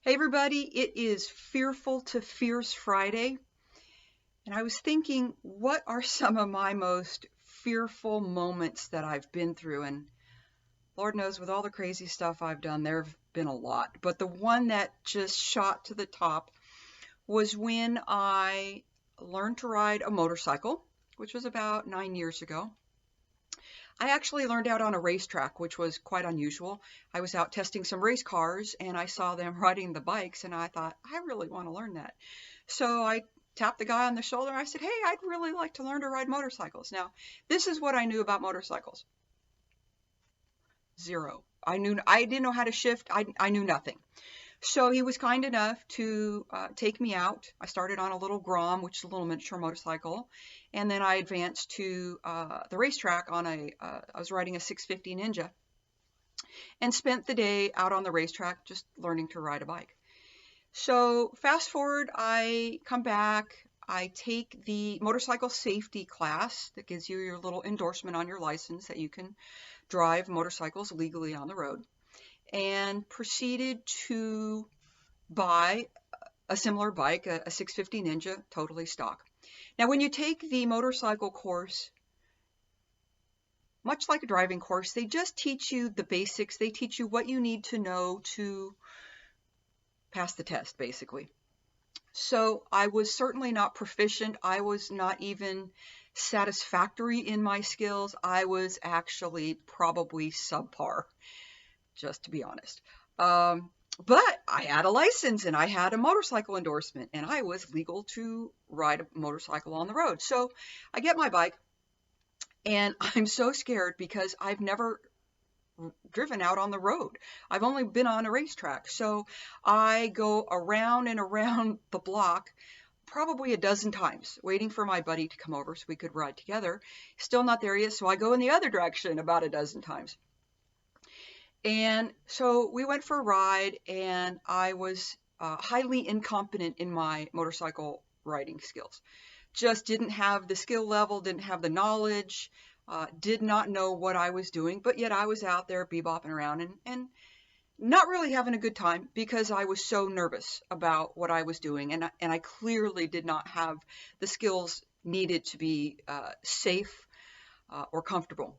Hey everybody, it is Fearful to Fierce Friday, and I was thinking, what are some of my most fearful moments that I've been through? And Lord knows, with all the crazy stuff I've done, there have been a lot. But the one that just shot to the top was when I learned to ride a motorcycle, which was about 9 years ago. I actually learned out on a racetrack, which was quite unusual. I was out testing some race cars and I saw them riding the bikes, and I thought, I really want to learn that. So I tapped the guy on the shoulder. I said, hey, I'd really like to learn to ride motorcycles. Now, this is what I knew about motorcycles. Zero. I didn't know how to shift. I knew nothing. So he was kind enough to take me out. I started on a little Grom, which is a little miniature motorcycle, and then I advanced to the racetrack on I was riding a 650 Ninja, and spent the day out on the racetrack just learning to ride a bike. So fast forward, I come back. I take the motorcycle safety class that gives you your little endorsement on your license that you can drive motorcycles legally on the road, and proceeded to buy a similar bike, a 650 Ninja, totally stock. Now, when you take the motorcycle course, much like a driving course, they just teach you the basics. They teach you what you need to know to pass the test, basically. So I was certainly not proficient. I was not even satisfactory in my skills. I was actually probably subpar, just to be honest. But I had a license and I had a motorcycle endorsement and I was legal to ride a motorcycle on the road. So I get my bike and I'm so scared because I've never driven out on the road. I've only been on a racetrack. So I go around and around the block probably a dozen times, waiting for my buddy to come over so we could ride together. Still not there yet, so I go in the other direction about a dozen times. And so we went for a ride, and I was highly incompetent in my motorcycle riding skills. Just didn't have the skill level, didn't have the knowledge, did not know what I was doing, but yet I was out there bebopping around and not really having a good time because I was so nervous about what I was doing, and I clearly did not have the skills needed to be safe or comfortable.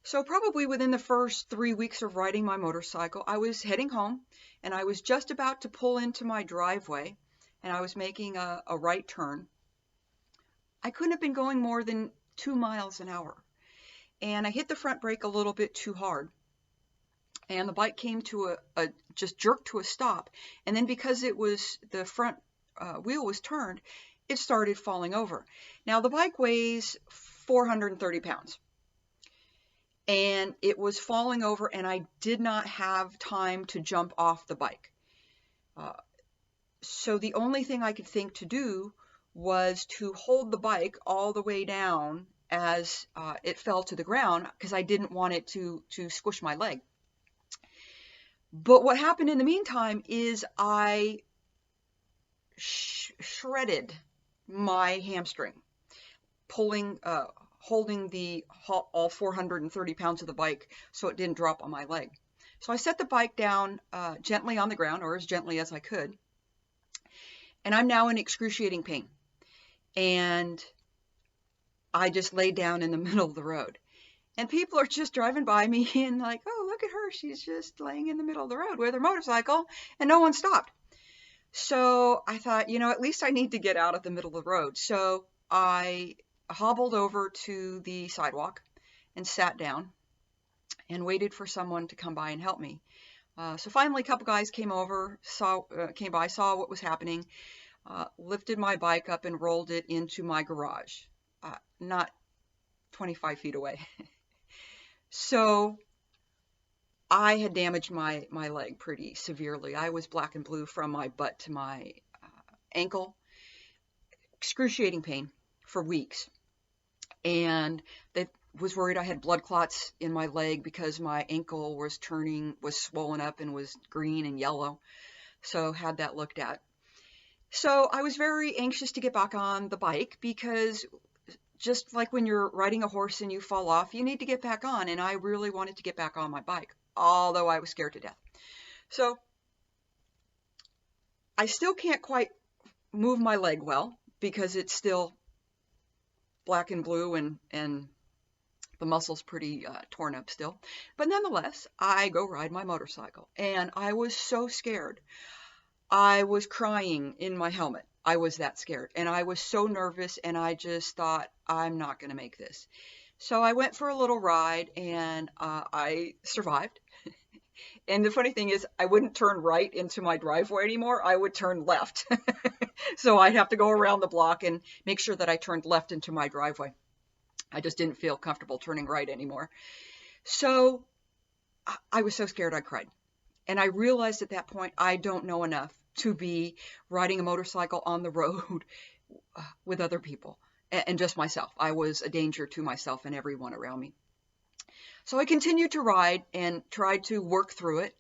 So probably within the first 3 weeks of riding my motorcycle, I was heading home and I was just about to pull into my driveway and I was making a right turn. I couldn't have been going more than 2 miles an hour. And I hit the front brake a little bit too hard. And the bike came to just jerked to a stop. And then because it was the front wheel was turned, it started falling over. Now the bike weighs 430 pounds. And it was falling over and I did not have time to jump off the bike. So the only thing I could think to do was to hold the bike all the way down as it fell to the ground because I didn't want it to squish my leg. But what happened in the meantime is I shredded my hamstring, holding all 430 pounds of the bike so it didn't drop on my leg. So I set the bike down gently on the ground, or as gently as I could, and I'm now in excruciating pain. And I just laid down in the middle of the road. And people are just driving by me and like, oh, look at her. She's just laying in the middle of the road with her motorcycle, and no one stopped. So I thought, at least I need to get out of the middle of the road. So I hobbled over to the sidewalk and sat down and waited for someone to come by and help me. So finally, a couple guys came by, saw what was happening, lifted my bike up and rolled it into my garage, not 25 feet away. So I had damaged my leg pretty severely. I was black and blue from my butt to my ankle, excruciating pain for weeks. And they was worried I had blood clots in my leg because my ankle was swollen up and was green and yellow. So had that looked at. So I was very anxious to get back on the bike because just like when you're riding a horse and you fall off, you need to get back on. And I really wanted to get back on my bike, although I was scared to death. So I still can't quite move my leg well because it's still black and blue and the muscle's pretty torn up still. But nonetheless, I go ride my motorcycle, and I was so scared. I was crying in my helmet. I was that scared, and I was so nervous, and I just thought, I'm not going to make this. So I went for a little ride, and I survived. And the funny thing is, I wouldn't turn right into my driveway anymore. I would turn left. So I'd have to go around the block and make sure that I turned left into my driveway. I just didn't feel comfortable turning right anymore. So I was so scared I cried. And I realized at that point, I don't know enough to be riding a motorcycle on the road with other people and just myself. I was a danger to myself and everyone around me. So I continued to ride and tried to work through it,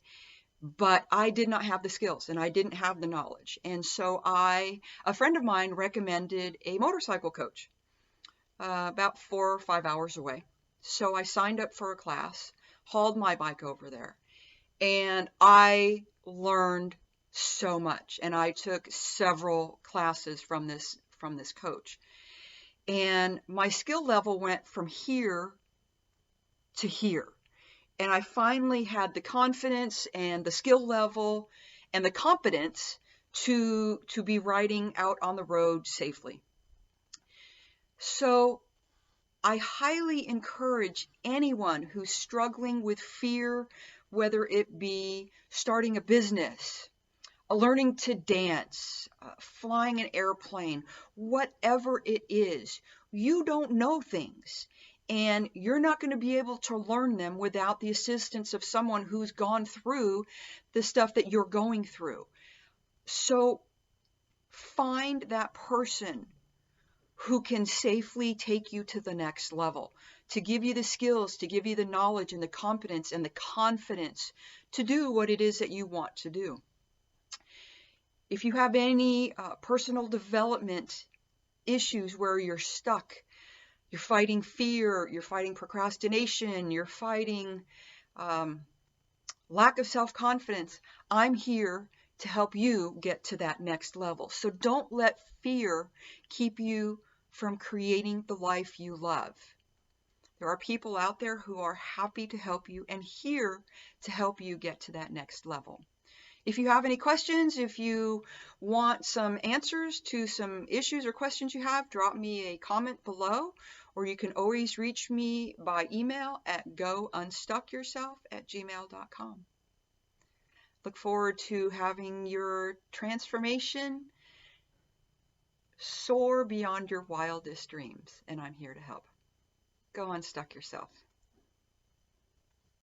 but I did not have the skills and I didn't have the knowledge. And so a friend of mine recommended a motorcycle coach about 4 or 5 hours away. So I signed up for a class, hauled my bike over there, and I learned so much. And I took several classes from this coach. And my skill level went from here to here. And I finally had the confidence and the skill level and the competence to be riding out on the road safely. So I highly encourage anyone who's struggling with fear, whether it be starting a business, learning to dance, flying an airplane, whatever it is, you don't know things. And you're not going to be able to learn them without the assistance of someone who's gone through the stuff that you're going through. So find that person who can safely take you to the next level, to give you the skills, to give you the knowledge and the competence and the confidence to do what it is that you want to do. If you have any personal development issues where you're stuck, you're fighting fear, you're fighting procrastination, you're fighting lack of self-confidence, I'm here to help you get to that next level. So don't let fear keep you from creating the life you love. There are people out there who are happy to help you and here to help you get to that next level. If you have any questions, if you want some answers to some issues or questions you have, drop me a comment below, or you can always reach me by email at gounstuckyourself@gmail.com. Look forward to having your transformation soar beyond your wildest dreams, and I'm here to help. Go unstuck yourself.